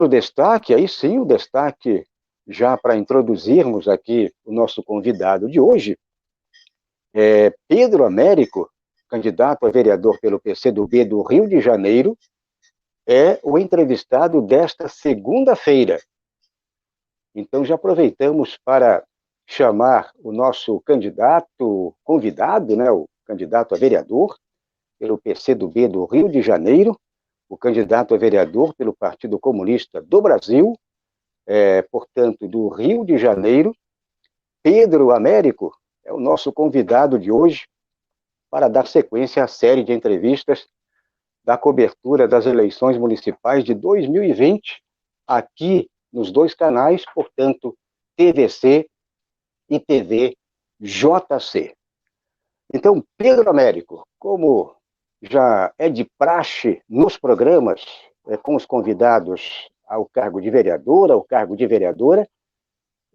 o destaque, aí sim o destaque, já para introduzirmos aqui o nosso convidado de hoje, é Pedro Américo, candidato a vereador pelo PCdoB do Rio de Janeiro, é o entrevistado desta segunda-feira. Então já aproveitamos para chamar o nosso candidato convidado, né, o candidato a vereador pelo PCdoB do Rio de Janeiro, o candidato a vereador pelo Partido Comunista do Brasil, portanto, do Rio de Janeiro, Pedro Américo, é o nosso convidado de hoje para dar sequência à série de entrevistas da cobertura das eleições municipais de 2020, aqui nos dois canais, portanto, TVC e TV JC. Então, Pedro Américo, como já é de praxe nos programas, com os convidados ao cargo de vereador, ao cargo de vereadora,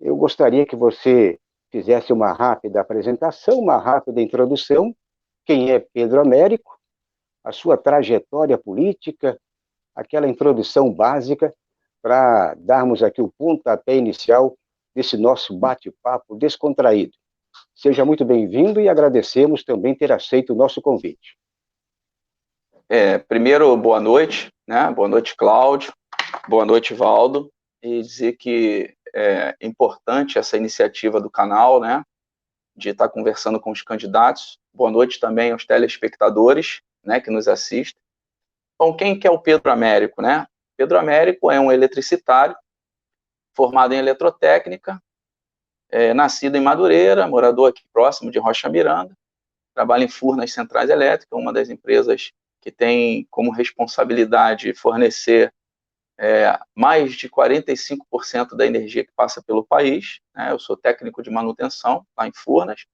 eu gostaria que você fizesse uma rápida apresentação, uma rápida introdução. Quem é Pedro Américo, a sua trajetória política, aquela introdução básica para darmos aqui o pontapé inicial desse nosso bate-papo descontraído. Seja muito bem-vindo e agradecemos também ter aceito o nosso convite. Primeiro, boa noite, né? Boa noite, Cláudio. Boa noite, Valdo. E dizer que é importante essa iniciativa do canal, né? De estar conversando com os candidatos. Boa noite também aos telespectadores, né? Que nos assistem. Bom, quem que é o Pedro Américo, né? Pedro Américo é um eletricitário formado em eletrotécnica, nascido em Madureira, morador aqui próximo de Rocha Miranda, trabalha em Furnas Centrais Elétricas, uma das empresas que tem como responsabilidade fornecer mais de 45% da energia que passa pelo país, né? Eu sou técnico de manutenção lá em Furnas,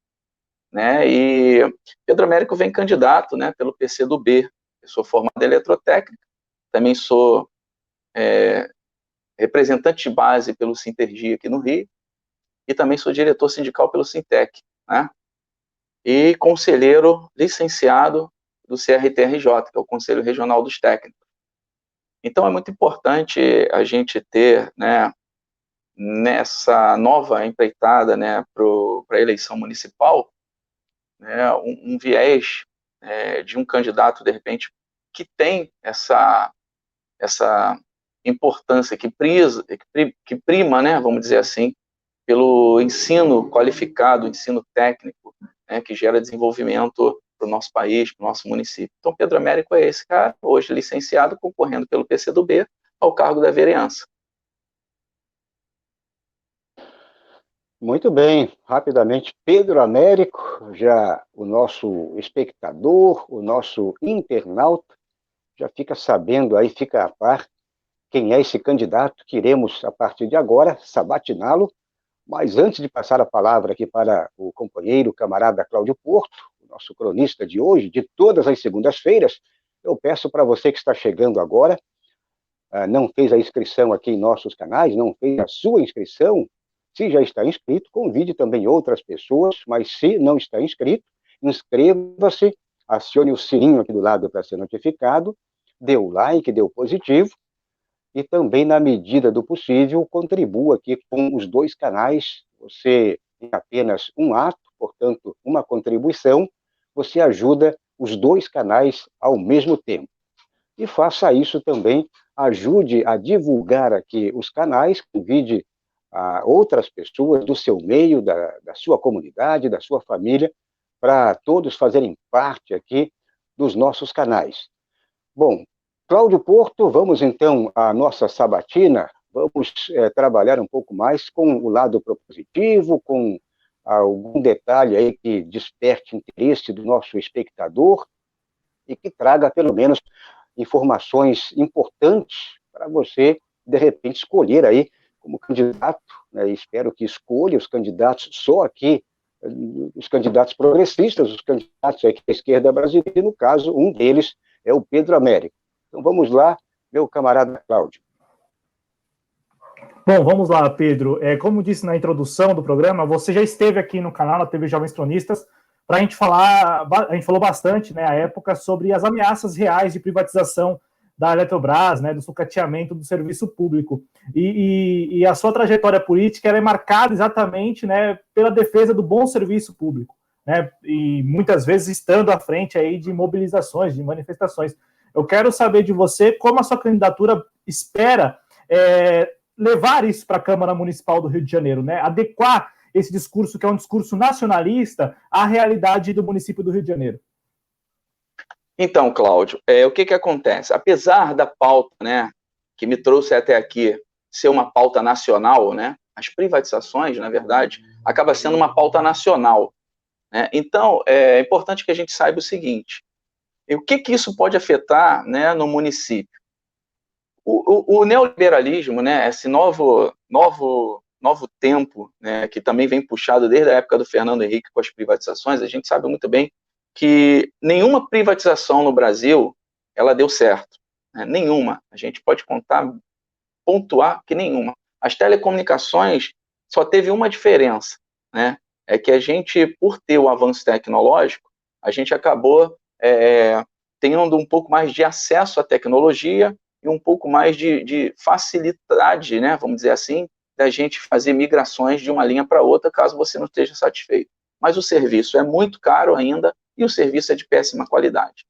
né? E Pedro Américo vem candidato, né, pelo PCdoB. Eu sou formado em eletrotécnica, também sou representante de base pelo Sintergia aqui no Rio, e também sou diretor sindical pelo Sintec, né? E conselheiro licenciado do CRTRJ, que é o Conselho Regional dos Técnicos. Então é muito importante a gente ter, né, nessa nova empreitada, né, para a eleição municipal, né, um viés de um candidato, de repente, que tem essa importância, que prima, né, vamos dizer assim, pelo ensino qualificado, ensino técnico, né, que gera desenvolvimento para o nosso país, para o nosso município. Então, Pedro Américo é esse cara, hoje licenciado, concorrendo pelo PCdoB ao cargo da vereança. Muito bem, rapidamente, Pedro Américo, já o nosso espectador, o nosso internauta, já fica sabendo aí, fica a par, quem é esse candidato que iremos, a partir de agora, sabatiná-lo. Mas antes de passar a palavra aqui para o companheiro, camarada Cláudio Porto, o nosso cronista de hoje, de todas as segundas-feiras, eu peço para você que está chegando agora, não fez a inscrição aqui em nossos canais, não fez a sua inscrição, se já está inscrito, convide também outras pessoas, mas se não está inscrito, inscreva-se, acione o sininho aqui do lado para ser notificado, dê o like, dê o positivo, e também, na medida do possível, contribua aqui com os dois canais. Você tem apenas um ato, portanto, uma contribuição, você ajuda os dois canais ao mesmo tempo. E faça isso também, ajude a divulgar aqui os canais, convide a outras pessoas do seu meio, da sua comunidade, da sua família, para todos fazerem parte aqui dos nossos canais. Bom, Cláudio Porto, vamos então à nossa sabatina, vamos trabalhar um pouco mais com o lado propositivo, com algum detalhe aí que desperte interesse do nosso espectador e que traga, pelo menos, informações importantes para você, de repente, escolher aí como candidato, né? Espero que escolha os candidatos só aqui, os candidatos progressistas, os candidatos aqui da esquerda brasileira, e no caso, um deles é o Pedro Américo. Então vamos lá, meu camarada Cláudio. Bom, vamos lá, Pedro. Como disse na introdução do programa, você já esteve aqui no canal, na TV Jovens Cronistas, para a gente falou bastante, né, à época, sobre as ameaças reais de privatização da Eletrobras, né, do sucateamento do serviço público. E a sua trajetória política ela é marcada exatamente, né, pela defesa do bom serviço público, né, e muitas vezes estando à frente aí de mobilizações, de manifestações. Eu quero saber de você como a sua candidatura espera levar isso para a Câmara Municipal do Rio de Janeiro, né, adequar esse discurso, que é um discurso nacionalista, à realidade do município do Rio de Janeiro. Então, Cláudio, o que acontece? Apesar da pauta, né, que me trouxe até aqui ser uma pauta nacional, né, as privatizações, na verdade, acaba sendo uma pauta nacional, né? Então, é importante que a gente saiba o seguinte: o que isso pode afetar, né, no município? O neoliberalismo, né, esse novo tempo, né, que também vem puxado desde a época do Fernando Henrique com as privatizações, a gente sabe muito bem que nenhuma privatização no Brasil ela deu certo, né? Nenhuma. A gente pode pontuar que nenhuma. As telecomunicações só teve uma diferença, né? É que a gente, por ter o avanço tecnológico, a gente acabou tendo um pouco mais de acesso à tecnologia e um pouco mais de facilidade, né, vamos dizer assim, da gente fazer migrações de uma linha para outra, caso você não esteja satisfeito. Mas o serviço é muito caro ainda e o serviço é de péssima qualidade.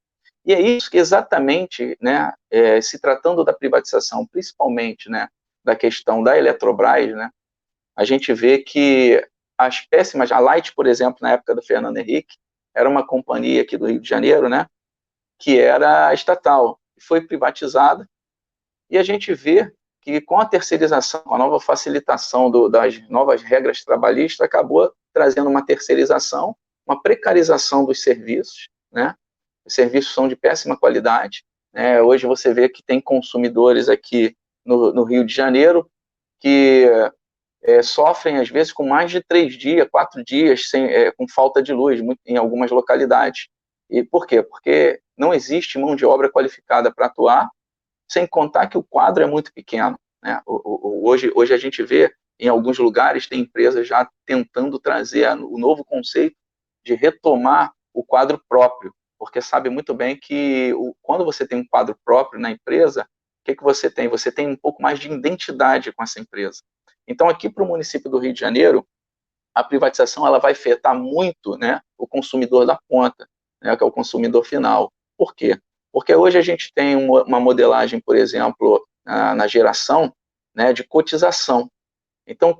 E é isso que exatamente, né, se tratando da privatização, principalmente, né, da questão da Eletrobras, né, a gente vê que as péssimas, a Light, por exemplo, na época do Fernando Henrique, era uma companhia aqui do Rio de Janeiro, né, que era estatal, foi privatizada, e a gente vê que com a terceirização, com a nova facilitação das novas regras trabalhistas, acabou trazendo uma terceirização, uma precarização dos serviços, né? Os serviços são de péssima qualidade, né? Hoje você vê que tem consumidores aqui no Rio de Janeiro que sofrem, às vezes, com mais de 3 dias, 4 dias, com falta de luz, em algumas localidades. E por quê? Porque não existe mão de obra qualificada para atuar, sem contar que o quadro é muito pequeno, né? Hoje a gente vê, em alguns lugares, tem empresas já tentando trazer o novo conceito de retomar o quadro próprio, porque sabe muito bem que quando você tem um quadro próprio na empresa, o que você tem? Você tem um pouco mais de identidade com essa empresa. Então, aqui para o município do Rio de Janeiro, a privatização ela vai afetar muito, né, o consumidor da ponta, né, que é o consumidor final. Por quê? Porque hoje a gente tem uma modelagem, por exemplo, na geração, né, de cotização. Então,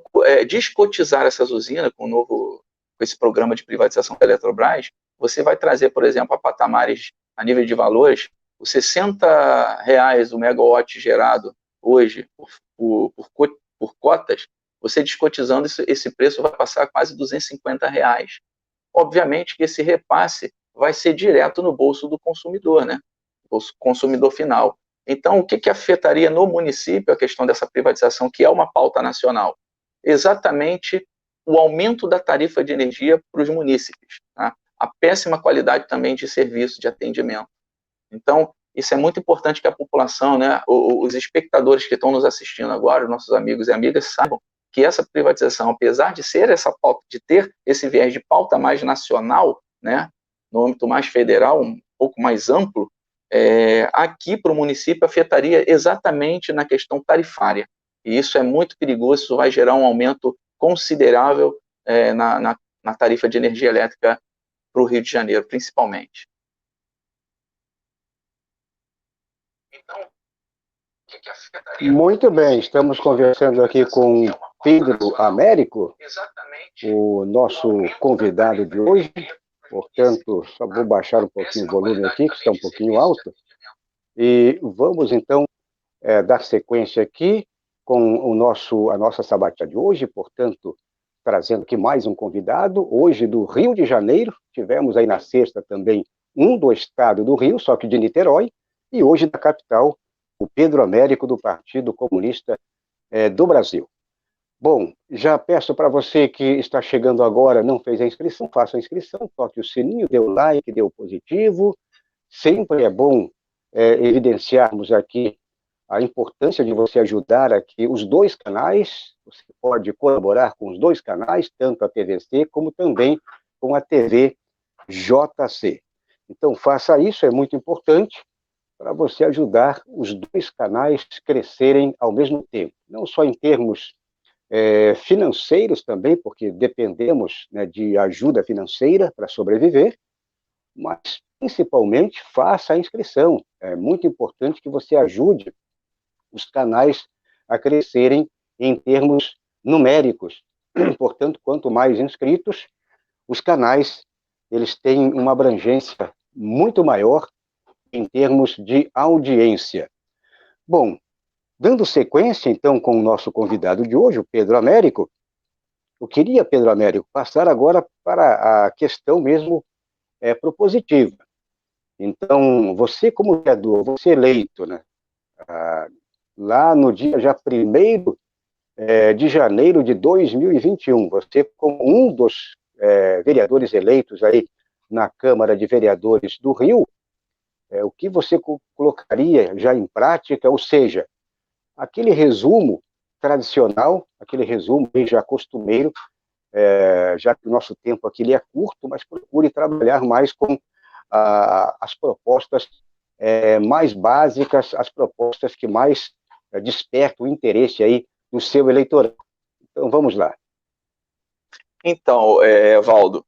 descotizar essas usinas com esse programa de privatização da Eletrobras, você vai trazer, por exemplo, a patamares, a nível de valores, os R$60 o megawatt gerado hoje por cotas, você descotizando, esse preço vai passar a quase R$250. Obviamente que esse repasse vai ser direto no bolso do consumidor, né? O consumidor final. Então, o que afetaria no município a questão dessa privatização, que é uma pauta nacional? Exatamente o aumento da tarifa de energia para os munícipes, tá? A péssima qualidade também de serviço, de atendimento. Então, isso é muito importante que a população, né, os espectadores que estão nos assistindo agora, os nossos amigos e amigas, saibam que essa privatização, apesar de ser essa pauta, de ter esse viés de pauta mais nacional, né, no âmbito mais federal, um pouco mais amplo, aqui para o município afetaria exatamente na questão tarifária. E isso é muito perigoso, isso vai gerar um aumento considerável na tarifa de energia elétrica para o Rio de Janeiro, principalmente. Então, o que afetaria? Muito bem, estamos conversando aqui com Pedro Américo, o nosso convidado de hoje. Portanto, só vou baixar um pouquinho o volume aqui, que está um pouquinho alto. E vamos, então, dar sequência aqui com a nossa sabatina de hoje. Portanto, trazendo aqui mais um convidado, hoje do Rio de Janeiro. Tivemos aí na sexta também um do estado do Rio, só que de Niterói, e hoje da capital, o Pedro Américo, do Partido Comunista do Brasil. Bom, já peço para você que está chegando agora, não fez a inscrição, faça a inscrição, toque o sininho, dê o like, dê o positivo. Sempre é bom evidenciarmos aqui a importância de você ajudar aqui os dois canais. Você pode colaborar com os dois canais, tanto a TVC como também com a TV JC. Então, faça isso, é muito importante, para você ajudar os dois canais a crescerem ao mesmo tempo, não só em termos financeiros também, porque dependemos, né, de ajuda financeira para sobreviver, mas principalmente faça a inscrição. É muito importante que você ajude os canais a crescerem em termos numéricos. Portanto, quanto mais inscritos, os canais eles têm uma abrangência muito maior em termos de audiência. Bom, dando sequência, então, com o nosso convidado de hoje, o Pedro Américo, eu queria, Pedro Américo, passar agora para a questão mesmo propositiva. Então, você como vereador, você eleito, né, lá no dia já 1º de janeiro de 2021, você como um dos vereadores eleitos aí na Câmara de Vereadores do Rio, o que você colocaria já em prática, ou seja, aquele resumo tradicional, aquele resumo já costumeiro, já que o nosso tempo aqui ele é curto, mas procure trabalhar mais com as propostas mais básicas, as propostas que mais despertam o interesse aí do seu eleitorado. Então, vamos lá. Então, Valdo,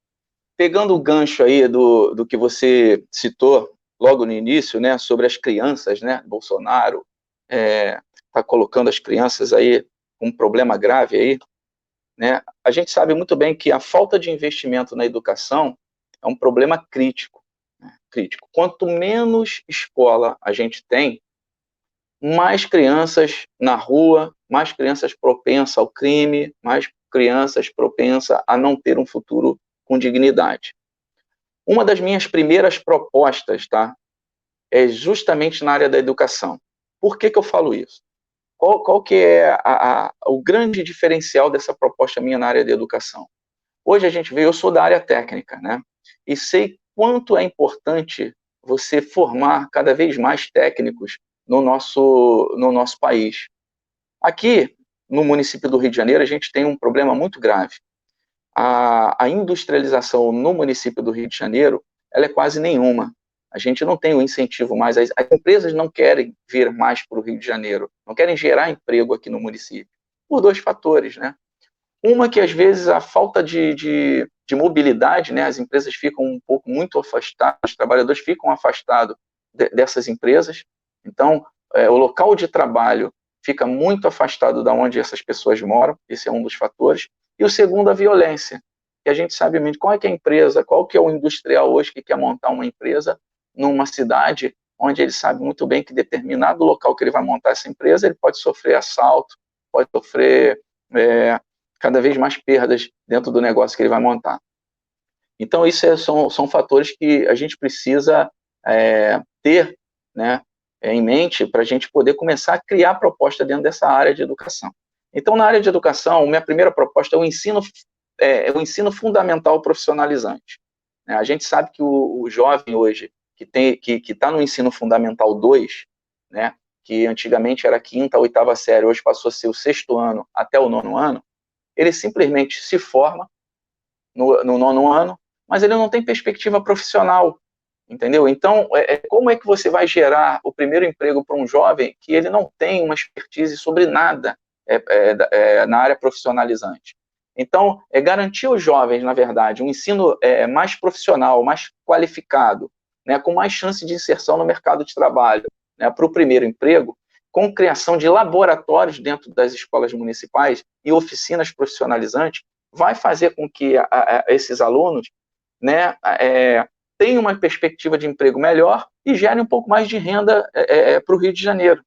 pegando o gancho aí do que você citou logo no início, né, sobre as crianças, né, Bolsonaro está colocando as crianças aí com um problema grave aí, né, a gente sabe muito bem que a falta de investimento na educação é um problema crítico, né, crítico. Quanto menos escola a gente tem, mais crianças na rua, mais crianças propensas ao crime, mais crianças propensas a não ter um futuro com dignidade. Uma das minhas primeiras propostas, tá, é justamente na área da educação. Por que eu falo isso? Qual que é o grande diferencial dessa proposta minha na área da educação? Hoje a gente vê, eu sou da área técnica, né, e sei quanto é importante você formar cada vez mais técnicos no nosso país. Aqui, no município do Rio de Janeiro, a gente tem um problema muito grave. A industrialização no município do Rio de Janeiro, ela é quase nenhuma. A gente não tem o incentivo mais, as empresas não querem vir mais para o Rio de Janeiro, não querem gerar emprego aqui no município, por 2 fatores, né? Uma que, às vezes, a falta de mobilidade, né? As empresas ficam um pouco muito afastadas, os trabalhadores ficam afastados dessas empresas, então, o local de trabalho fica muito afastado da onde essas pessoas moram, esse é um dos fatores. E o segundo, a violência, que a gente sabe muito qual é que é a empresa, qual que é o industrial hoje que quer montar uma empresa numa cidade onde ele sabe muito bem que determinado local que ele vai montar essa empresa, ele pode sofrer assalto, pode sofrer cada vez mais perdas dentro do negócio que ele vai montar. Então, isso são fatores que a gente precisa ter, né, em mente para a gente poder começar a criar proposta dentro dessa área de educação. Então, na área de educação, minha primeira proposta é o ensino fundamental profissionalizante. A gente sabe que o jovem hoje, que está no ensino fundamental 2, né, que antigamente era a 5ª, 8ª série, hoje passou a ser o 6º ano até o 9º ano, ele simplesmente se forma no 9º ano, mas ele não tem perspectiva profissional, entendeu? Então, como é que você vai gerar o primeiro emprego para um jovem que ele não tem uma expertise sobre nada na área profissionalizante? Então, garantir aos jovens, na verdade, um ensino mais profissional, mais qualificado, né, com mais chance de inserção no mercado de trabalho, né, para o primeiro emprego, com criação de laboratórios dentro das escolas municipais e oficinas profissionalizantes, vai fazer com que esses alunos, né, tenham uma perspectiva de emprego melhor e gerem um pouco mais de renda para o Rio de Janeiro,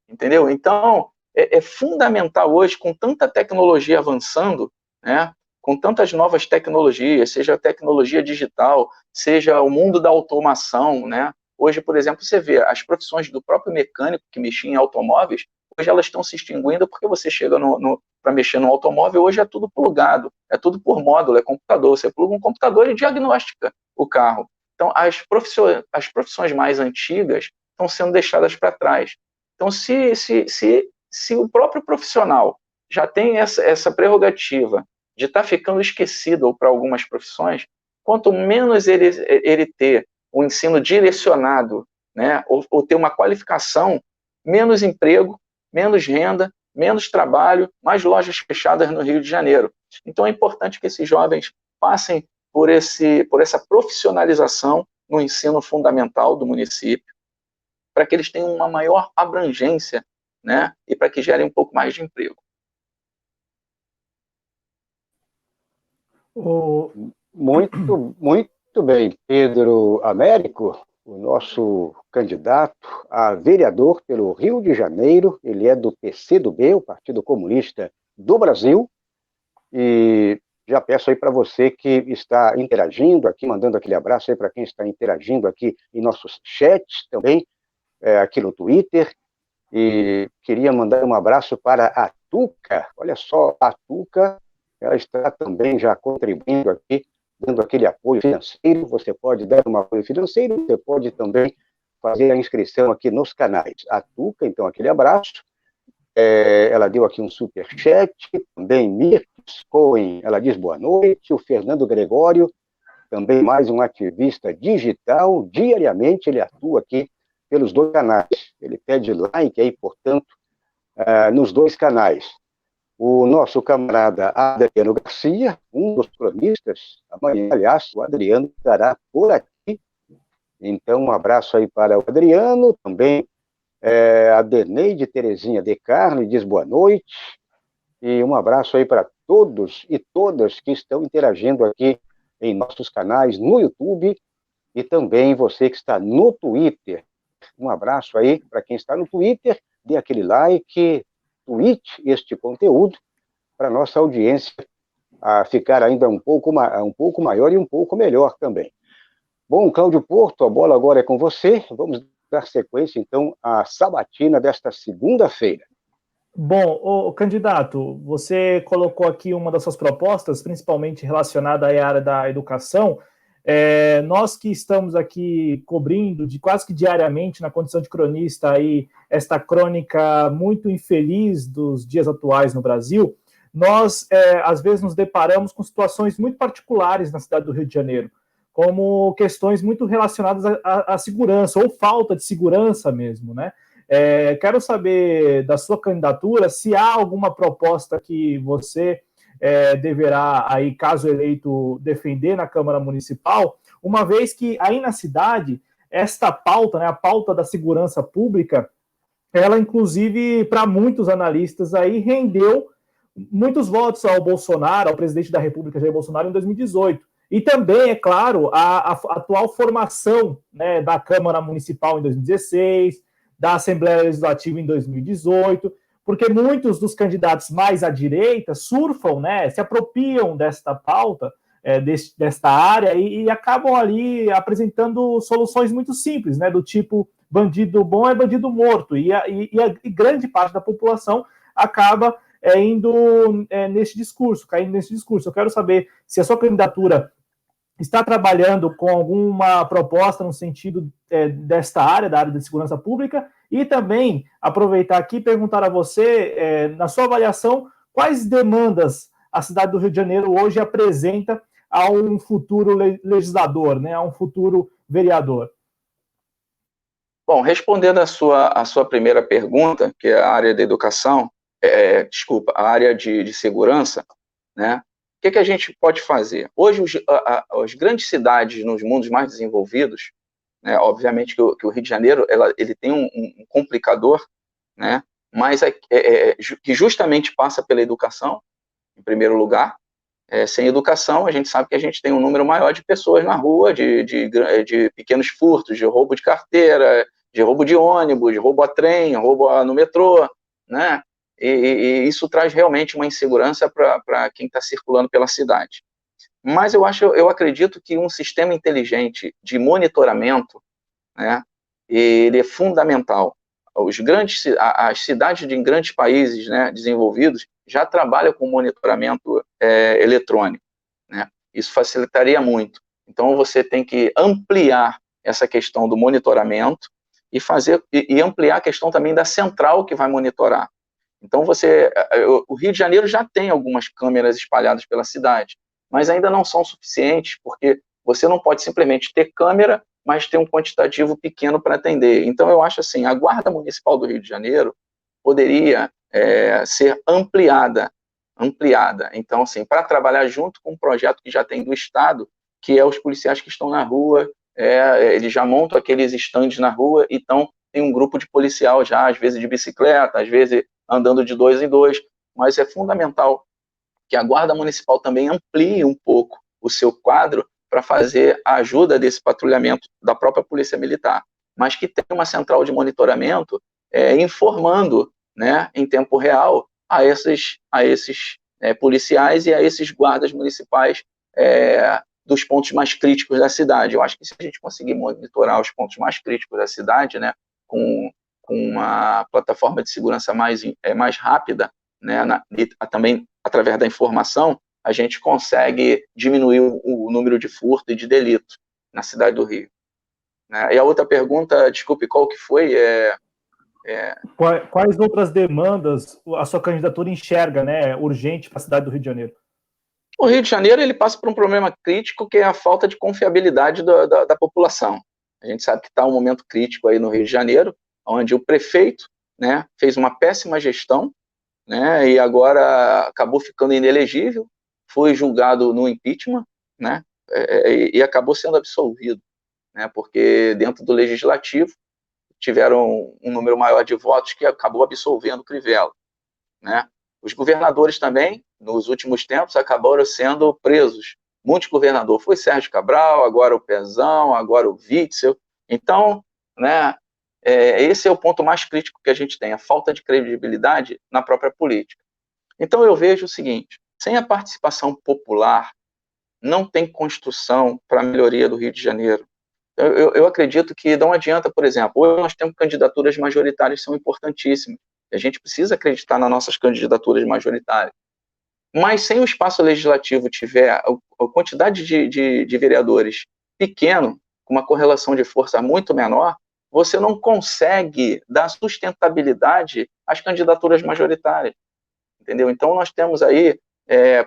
entendeu? Então, é fundamental hoje, com tanta tecnologia avançando, né, com tantas novas tecnologias, seja a tecnologia digital, seja o mundo da automação, né? Hoje, por exemplo, você vê as profissões do próprio mecânico que mexia em automóveis, hoje elas estão se extinguindo porque você chega para mexer no automóvel, hoje é tudo plugado, é tudo por módulo, é computador, você pluga um computador e diagnostica o carro. Então, as profissões mais antigas estão sendo deixadas para trás. Então, se o próprio profissional já tem essa prerrogativa de estar ficando esquecido para algumas profissões, quanto menos ele ter um ensino direcionado né, ou ter uma qualificação, menos emprego, menos renda, menos trabalho, mais lojas fechadas no Rio de Janeiro. Então é importante que esses jovens passem por essa profissionalização no ensino fundamental do município, para que eles tenham uma maior abrangência, né, e para que gerem um pouco mais de emprego. Muito bem, Pedro Américo, o nosso candidato a vereador pelo Rio de Janeiro, ele é do PCdoB, o Partido Comunista do Brasil, e já peço aí para você que está interagindo aqui, mandando aquele abraço aí para quem está interagindo aqui em nossos chats também, aqui no Twitter, e queria mandar um abraço para a Tuca, olha só, a Tuca, ela está também já contribuindo aqui, dando aquele apoio financeiro, você pode dar um apoio financeiro, você pode também fazer a inscrição aqui nos canais. A Tuca, então, aquele abraço, ela deu aqui um superchat, também Mirks Cohen, ela diz boa noite, o Fernando Gregório, também mais um ativista digital, diariamente ele atua aqui pelos 2 canais, ele pede like aí, portanto, nos 2 canais. O nosso camarada Adriano Garcia, um dos cronistas, amanhã, aliás, o Adriano estará por aqui, então um abraço aí para o Adriano, também a Deneide Terezinha de Carne diz boa noite, e um abraço aí para todos e todas que estão interagindo aqui em nossos canais no YouTube, e também você que está no Twitter. Um abraço aí para quem está no Twitter, dê aquele like, tweet este conteúdo, para nossa audiência ficar ainda um pouco maior e um pouco melhor também. Bom, Cláudio Porto, a bola agora é com você, vamos dar sequência, então, à sabatina desta segunda-feira. Bom, candidato, você colocou aqui uma das suas propostas, principalmente relacionada à área da educação. Nós que estamos aqui cobrindo quase que diariamente, na condição de cronista, aí, esta crônica muito infeliz dos dias atuais no Brasil, nós, às vezes, nos deparamos com situações muito particulares na cidade do Rio de Janeiro, como questões muito relacionadas à segurança, ou falta de segurança mesmo, né? Quero saber da sua candidatura se há alguma proposta que você deverá, aí, caso eleito, defender na Câmara Municipal, uma vez que aí na cidade, esta pauta, né, a pauta da segurança pública, ela, inclusive, para muitos analistas, aí rendeu muitos votos ao Bolsonaro, ao presidente da República, Jair Bolsonaro, em 2018. E também, é claro, a atual formação, né, da Câmara Municipal em 2016, da Assembleia Legislativa em 2018, porque muitos dos candidatos mais à direita surfam, né, se apropriam desta pauta, desta área, e acabam ali apresentando soluções muito simples, né, do tipo bandido bom é bandido morto, e grande parte da população acaba indo nesse discurso, caindo nesse discurso. Eu quero saber se a sua candidatura está trabalhando com alguma proposta no sentido desta área, da área de segurança pública, e também aproveitar aqui e perguntar a você, na sua avaliação, quais demandas a cidade do Rio de Janeiro hoje apresenta a um futuro legislador, né, a um futuro vereador. Bom, respondendo a sua primeira pergunta, que é a área da educação, a área de segurança, né? O que a gente pode fazer? Hoje, as grandes cidades nos mundos mais desenvolvidos, né, obviamente que o Rio de Janeiro ele tem um complicador, né, mas que justamente passa pela educação, em primeiro lugar. Sem educação, a gente sabe que a gente tem um número maior de pessoas na rua, de pequenos furtos, de roubo de carteira, de roubo de ônibus, de roubo a trem, roubo no metrô, né? E isso traz realmente uma insegurança para quem está circulando pela cidade. Mas eu acredito que um sistema inteligente de monitoramento, né, ele é fundamental. As cidades de grandes países, né, desenvolvidos já trabalham com monitoramento eletrônico, né? Isso facilitaria muito. Então você tem que ampliar essa questão do monitoramento e ampliar a questão também da central que vai monitorar. Então o Rio de Janeiro já tem algumas câmeras espalhadas pela cidade, mas ainda não são suficientes, porque você não pode simplesmente ter câmera, mas tem um quantitativo pequeno para atender. Então, eu acho assim, a Guarda Municipal do Rio de Janeiro poderia ser ampliada. Então, assim, para trabalhar junto com um projeto que já tem do Estado, que é os policiais que estão na rua, eles já montam aqueles estandes na rua, então tem um grupo de policial já, às vezes de bicicleta, às vezes andando de 2 em 2, mas é fundamental que a Guarda Municipal também amplie um pouco o seu quadro para fazer a ajuda desse patrulhamento da própria Polícia Militar, mas que tenha uma central de monitoramento informando, né, em tempo real a esses policiais e a esses guardas municipais dos pontos mais críticos da cidade. Eu acho que se a gente conseguir monitorar os pontos mais críticos da cidade, né, com uma plataforma de segurança mais rápida, né, e também através da informação, a gente consegue diminuir o número de furto e de delito na cidade do Rio. Né? E a outra pergunta, desculpe, qual que foi? Quais outras demandas a sua candidatura enxerga, né, urgente para a cidade do Rio de Janeiro? O Rio de Janeiro ele passa por um problema crítico, que é a falta de confiabilidade da população. A gente sabe que está um momento crítico aí no Rio de Janeiro, onde o prefeito, né, fez uma péssima gestão, né, e agora acabou ficando inelegível, foi julgado no impeachment, né, e acabou sendo absolvido, né, porque dentro do legislativo tiveram um número maior de votos que acabou absolvendo o Crivella, né. Os governadores também, nos últimos tempos, acabaram sendo presos. Muitos governadores, foi Sérgio Cabral, agora o Pezão, agora o Witzel. Então, né, esse é o ponto mais crítico que a gente tem, a falta de credibilidade na própria política. Então, eu vejo o seguinte, sem a participação popular, não tem construção para a melhoria do Rio de Janeiro. Eu acredito que não adianta, por exemplo, hoje nós temos candidaturas majoritárias que são importantíssimas. A gente precisa acreditar nas nossas candidaturas majoritárias. Mas sem o espaço legislativo tiver a quantidade de vereadores pequeno, com uma correlação de força muito menor, você não consegue dar sustentabilidade às candidaturas majoritárias. Entendeu? Então, nós temos aí,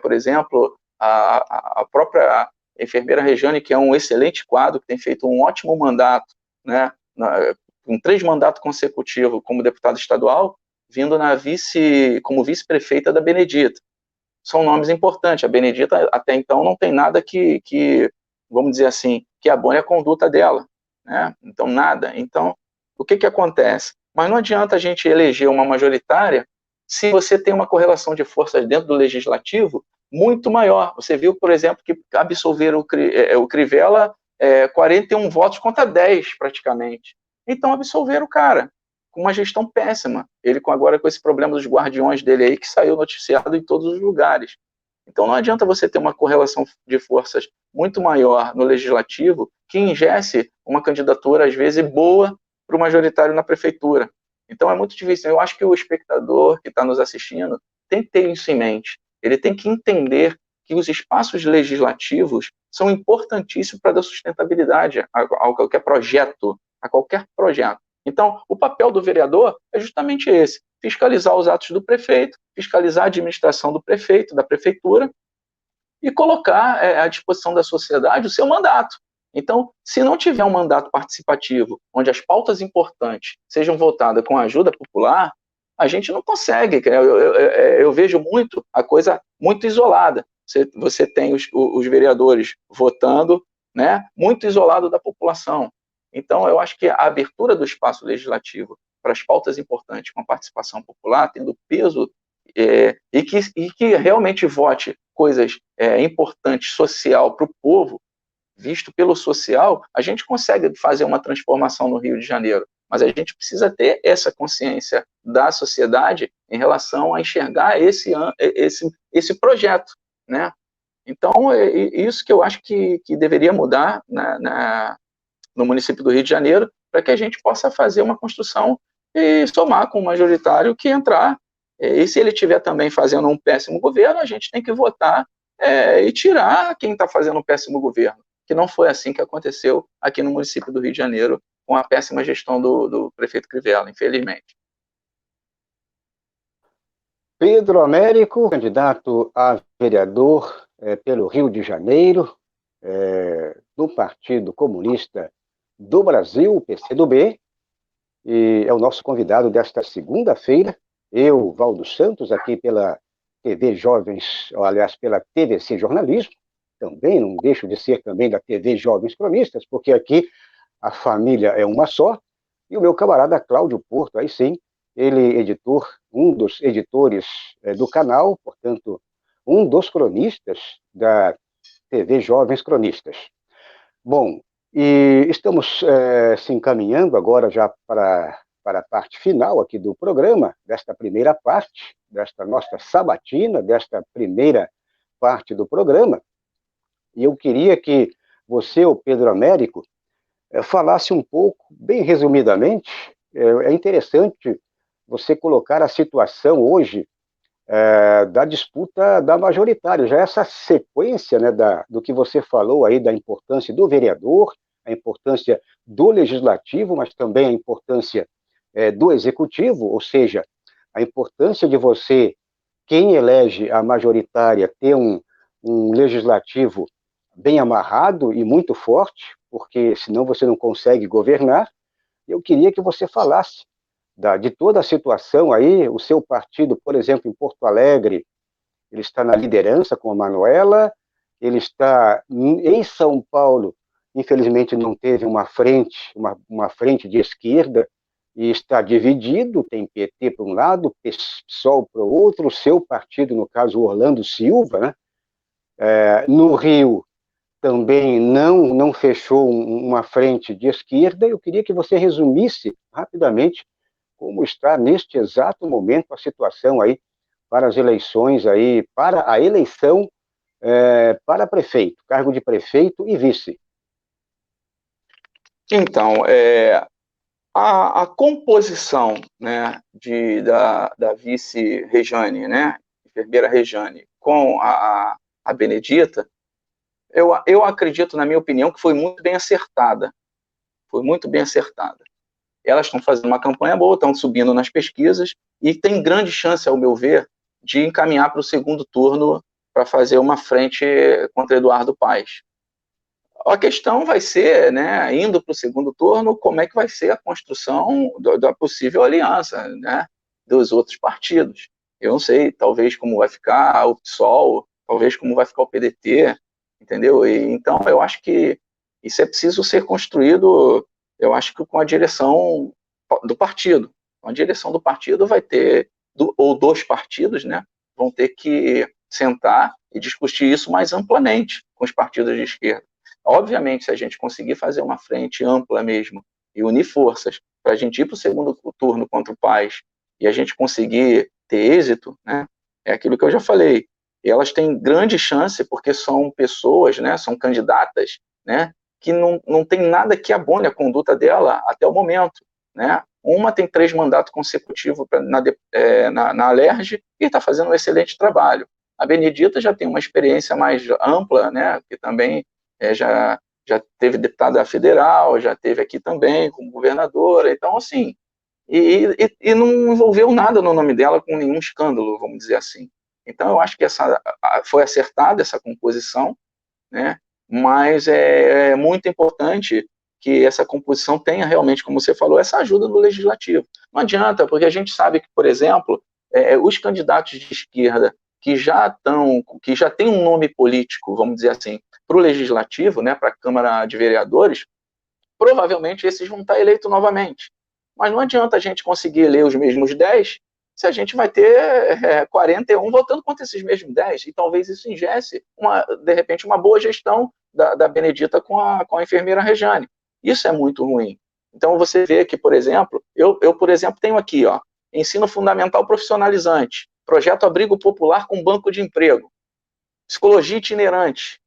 por exemplo, a própria enfermeira Rejane, que é um excelente quadro, que tem feito um ótimo mandato, né, com 3 mandatos consecutivos como deputada estadual, vindo como vice-prefeita da Benedita. São nomes importantes. A Benedita, até então, não tem nada que vamos dizer assim, que abone a conduta dela. Né? Então, nada. Então, o que acontece? Mas não adianta a gente eleger uma majoritária se você tem uma correlação de forças dentro do legislativo muito maior. Você viu, por exemplo, que absolveram o Crivella 41 votos contra 10, praticamente. Então, absolveram o cara, com uma gestão péssima. Ele agora com esse problema dos guardiões dele aí, que saiu noticiado em todos os lugares. Então, não adianta você ter uma correlação de forças muito maior no legislativo que ingesse uma candidatura, às vezes, boa para o majoritário na prefeitura. Então, é muito difícil. Eu acho que o espectador que está nos assistindo tem que ter isso em mente. Ele tem que entender que os espaços legislativos são importantíssimos para dar sustentabilidade a qualquer projeto, Então, o papel do vereador é justamente esse, fiscalizar os atos do prefeito, fiscalizar a administração do prefeito, da prefeitura, e colocar à disposição da sociedade o seu mandato. Então, se não tiver um mandato participativo, onde as pautas importantes sejam votadas com a ajuda popular, a gente não consegue. Eu vejo muito a coisa muito isolada. Você tem os vereadores votando, né, muito isolado da população. Então, eu acho que a abertura do espaço legislativo para as pautas importantes com a participação popular, tendo peso, e que realmente vote coisas importantes social para o povo, visto pelo social, a gente consegue fazer uma transformação no Rio de Janeiro. Mas a gente precisa ter essa consciência da sociedade em relação a enxergar esse projeto, né? Então, é isso que eu acho que deveria mudar no município do Rio de Janeiro, para que a gente possa fazer uma construção e somar com o majoritário que entrar. E se ele estiver também fazendo um péssimo governo, a gente tem que votar e tirar quem está fazendo um péssimo governo, que não foi assim que aconteceu aqui no município do Rio de Janeiro, com a péssima gestão do prefeito Crivella, infelizmente. Pedro Américo, candidato a vereador pelo Rio de Janeiro, do Partido Comunista do Brasil, PCdoB, e é o nosso convidado desta segunda-feira, eu, Valdo Santos, aqui pela TV Jovens, ou, aliás, pela TVC Jornalismo, também não deixo de ser também da TV Jovens Cronistas, porque aqui a família é uma só, e o meu camarada Cláudio Porto, aí sim, ele editor, um dos editores do canal, portanto, um dos cronistas da TV Jovens Cronistas. Bom, e estamos se encaminhando agora já para a parte final aqui do programa, desta primeira parte, desta nossa sabatina, desta primeira parte do programa, e eu queria que você, o Pedro Américo, falasse um pouco, bem resumidamente, é interessante você colocar a situação hoje da disputa da majoritária, já essa sequência, né, do que você falou aí, da importância do vereador, a importância do legislativo, mas também a importância do executivo, ou seja, a importância de você, quem elege a majoritária, ter um legislativo bem amarrado e muito forte, porque senão você não consegue governar. Eu queria que você falasse de toda a situação aí. O seu partido, por exemplo, em Porto Alegre, ele está na liderança com a Manuela, ele está em São Paulo, infelizmente não teve uma frente de esquerda, e está dividido, tem PT para um lado, PSOL para o outro, o seu partido, no caso, Orlando Silva, né? No Rio, também não fechou uma frente de esquerda. Eu queria que você resumisse rapidamente como está neste exato momento a situação aí para as eleições aí, para a eleição para prefeito, cargo de prefeito e vice. Então, a composição, né, da vice Rejane, né, enfermeira Rejane, com a Benedita, eu acredito, na minha opinião, que foi muito bem acertada. Foi muito bem acertada. Elas estão fazendo uma campanha boa, estão subindo nas pesquisas e tem grande chance, ao meu ver, de encaminhar para o segundo turno para fazer uma frente contra Eduardo Paes. A questão vai ser, né, indo para o segundo turno, como é que vai ser a construção da possível aliança, né, dos outros partidos. Eu não sei, talvez como vai ficar o PSOL, talvez como vai ficar o PDT, entendeu? Então, eu acho que isso é preciso ser construído, eu acho que com a direção do partido. A direção do partido vai ter, ou dos partidos, né, vão ter que sentar e discutir isso mais amplamente com os partidos de esquerda. Obviamente, se a gente conseguir fazer uma frente ampla mesmo e unir forças para a gente ir para o segundo turno contra o Paes e a gente conseguir ter êxito, né, é aquilo que eu já falei. Elas têm grande chance porque são pessoas, né, são candidatas, né, que não tem nada que abone a conduta dela até o momento, né. Uma tem 3 mandatos consecutivos na Alerj e está fazendo um excelente trabalho. A Benedita já tem uma experiência mais ampla, né, que também já teve deputada federal, já teve aqui também como governadora, então assim, e não envolveu nada no nome dela com nenhum escândalo, vamos dizer assim. Então eu acho que foi acertada essa composição, né? Mas é muito importante que essa composição tenha realmente, como você falou, essa ajuda do legislativo. Não adianta, porque a gente sabe que, por exemplo, os candidatos de esquerda que já têm um nome político, vamos dizer assim, para o legislativo, né, para a Câmara de Vereadores, provavelmente esses vão estar eleitos novamente. Mas não adianta a gente conseguir eleger os mesmos 10 se a gente vai ter 41 votando contra esses mesmos 10. E talvez isso ingesse, de repente, uma boa gestão da Benedita com a enfermeira Rejane. Isso é muito ruim. Então você vê que, por exemplo, eu por exemplo, tenho aqui, ó, ensino fundamental profissionalizante, projeto abrigo popular com banco de emprego, psicologia itinerante,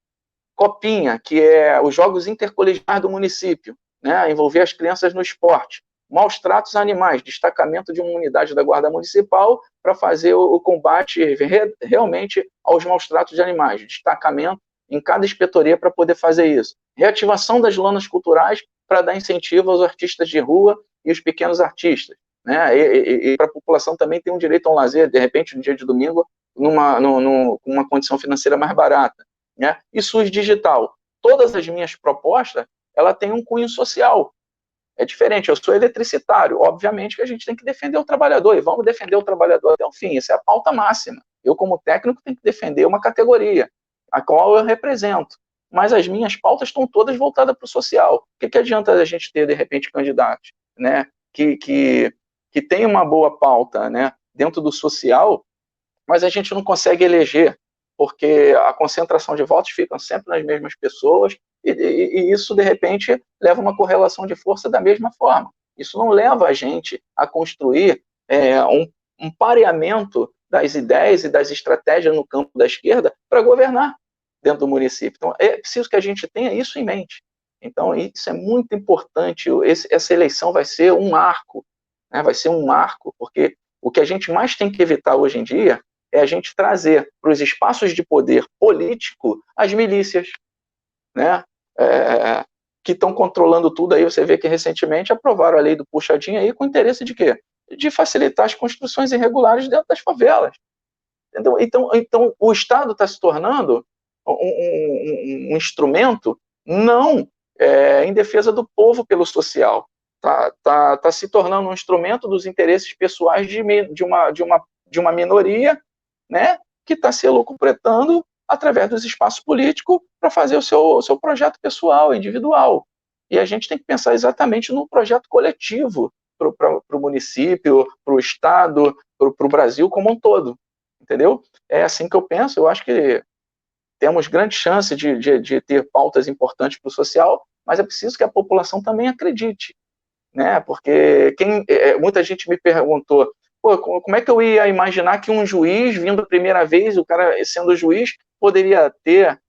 Copinha, que é os jogos intercolegiais do município, né, envolver as crianças no esporte, maus tratos a animais, destacamento de uma unidade da Guarda Municipal para fazer o combate realmente aos maus tratos de animais, destacamento em cada inspetoria para poder fazer isso, reativação das lonas culturais para dar incentivo aos artistas de rua e os pequenos artistas, né, e para a população também ter um direito a um lazer, de repente, no dia de domingo, com uma condição financeira mais barata. Né? E SUS digital. Todas as minhas propostas, ela tem um cunho social. É diferente, eu sou eletricitário, obviamente que a gente tem que defender o trabalhador, e vamos defender o trabalhador até o fim, isso é a pauta máxima. Eu, como técnico, tenho que defender uma categoria, a qual eu represento, mas as minhas pautas estão todas voltadas para o social. O que adianta a gente ter, de repente, candidatos, né, que tem uma boa pauta, né, dentro do social, mas a gente não consegue eleger, porque a concentração de votos fica sempre nas mesmas pessoas, e isso, de repente, leva uma correlação de força da mesma forma. Isso não leva a gente a construir um pareamento das ideias e das estratégias no campo da esquerda para governar dentro do município. Então, é preciso que a gente tenha isso em mente. Então, isso é muito importante. Essa eleição vai ser um marco, né? Vai ser um marco, porque o que a gente mais tem que evitar hoje em dia é a gente trazer para os espaços de poder político as milícias, né? Que estão controlando tudo. Aí você vê que recentemente aprovaram a lei do puxadinho aí com interesse de quê? De facilitar as construções irregulares dentro das favelas. Então o Estado está se tornando um instrumento não em defesa do povo pelo social. Tá se tornando um instrumento dos interesses pessoais de uma minoria, né, que está se locupletando através dos espaços políticos para fazer o seu projeto pessoal, individual. E a gente tem que pensar exatamente no projeto coletivo para o município, para o Estado, para o Brasil como um todo. Entendeu? É assim que eu penso. Eu acho que temos grande chance de ter pautas importantes para o social, mas é preciso que a população também acredite, né? Porque muita gente me perguntou, pô, como é que eu ia imaginar que um juiz, vindo a primeira vez, o cara sendo juiz, poderia ter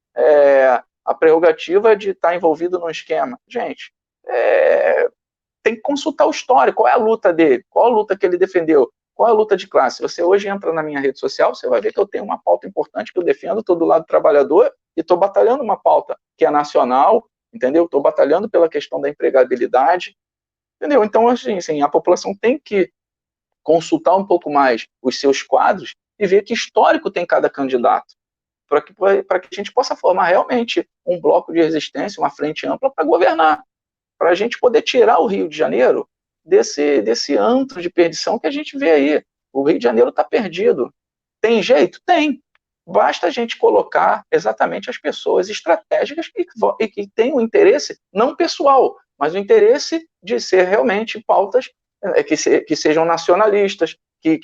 a prerrogativa de estar envolvido num esquema? Gente, tem que consultar o histórico, qual é a luta dele, qual a luta que ele defendeu, qual é a luta de classe. Você hoje entra na minha rede social, você vai ver que eu tenho uma pauta importante que eu defendo, estou do lado do trabalhador e estou batalhando uma pauta que é nacional, entendeu? Estou batalhando pela questão da empregabilidade, entendeu? Então, assim, a população tem que consultar um pouco mais os seus quadros e ver que histórico tem cada candidato, para que a gente possa formar realmente um bloco de resistência, uma frente ampla para governar, para a gente poder tirar o Rio de Janeiro desse antro de perdição que a gente vê aí. O Rio de Janeiro está perdido. Tem jeito? Tem. Basta a gente colocar exatamente as pessoas estratégicas que têm o interesse, não pessoal, mas o interesse de ser realmente pautas que sejam nacionalistas, que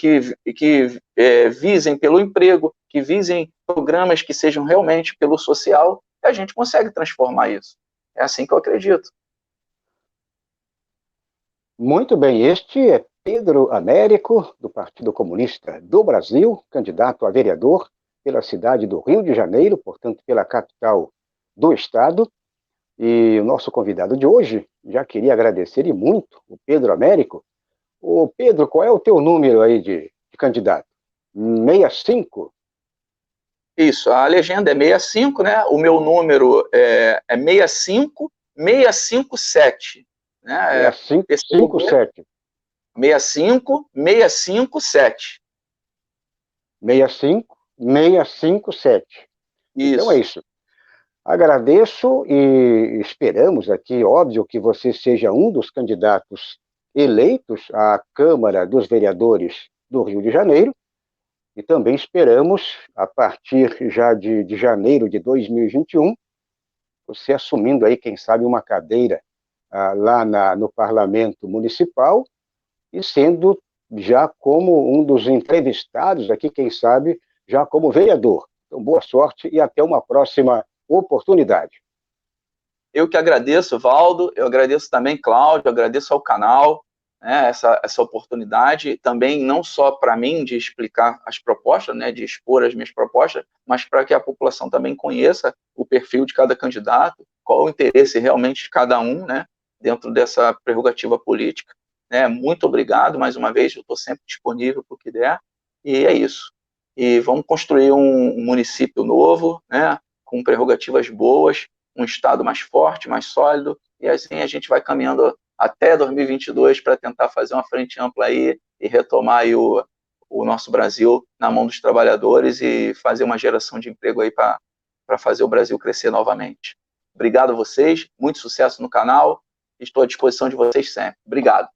visem pelo emprego, que visem programas que sejam realmente pelo social, e a gente consegue transformar isso. É assim que eu acredito. Muito bem, este é Pedro Américo, do Partido Comunista do Brasil, candidato a vereador pela cidade do Rio de Janeiro, portanto, pela capital do estado. E o nosso convidado de hoje, já queria agradecer e muito, o Pedro Américo. Ô Pedro, qual é o teu número aí de candidato? 65? Isso, a legenda é 65, né? O meu número é 65657. Né? 657. 65657. 65657. Então é isso. Agradeço e esperamos aqui, óbvio, que você seja um dos candidatos eleitos à Câmara dos Vereadores do Rio de Janeiro e também esperamos, a partir já de janeiro de 2021, você assumindo aí, quem sabe, uma cadeira lá no Parlamento Municipal e sendo já como um dos entrevistados aqui, quem sabe, já como vereador. Então, boa sorte e até uma próxima oportunidade. Eu que agradeço, Valdo, eu agradeço também, Cláudio, agradeço ao canal, né, essa oportunidade, também não só para mim de explicar as propostas, né, de expor as minhas propostas, mas para que a população também conheça o perfil de cada candidato, qual o interesse realmente de cada um, né, dentro dessa prerrogativa política. Né. Muito obrigado, mais uma vez, eu estou sempre disponível para o que der, e é isso. E vamos construir um município novo, né, com prerrogativas boas, um Estado mais forte, mais sólido, e assim a gente vai caminhando até 2022 para tentar fazer uma frente ampla aí e retomar aí o nosso Brasil na mão dos trabalhadores e fazer uma geração de emprego aí para fazer o Brasil crescer novamente. Obrigado a vocês, muito sucesso no canal. Estou à disposição de vocês sempre. Obrigado.